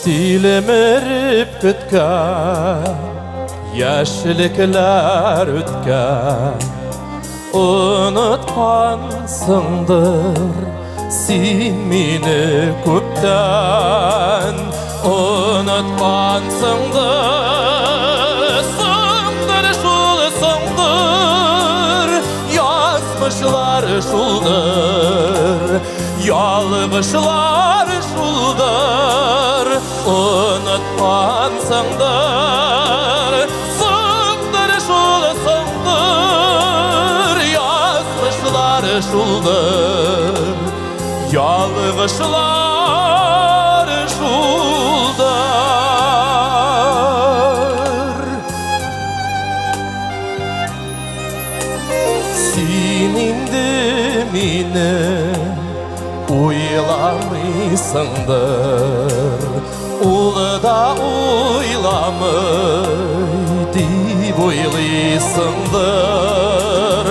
Silemerip kütken yaşlıklar ötken unutkansındır sen meni köpten unutkansındır şulsındır yazmışlar şuldur yalmışlar şuldur unutkansındır şulsındır yazmışlar şuldur yalmışlar şuldur sen indi meni uylamışsındır ulda uylamay dip oylaysındır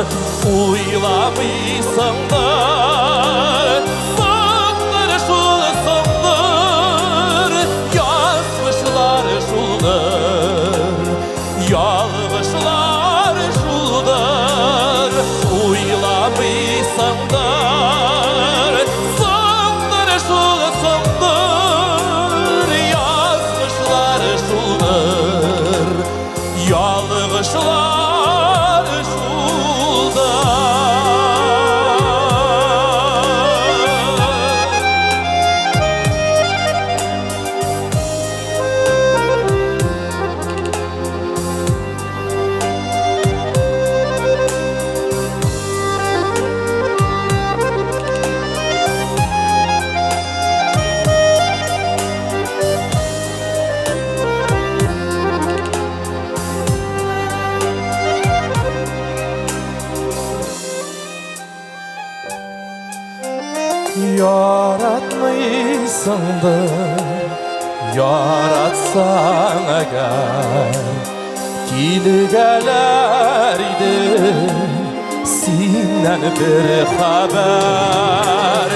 uylamışsındır sındır şulsındır yazmışlar şuldur yalmışlar şuldur uylamışsındır sındır şulsındır yazmışlar şuldur yalmışlar şuldur yaratmışsındır yaratsan agar kilgeler idi senden bir haber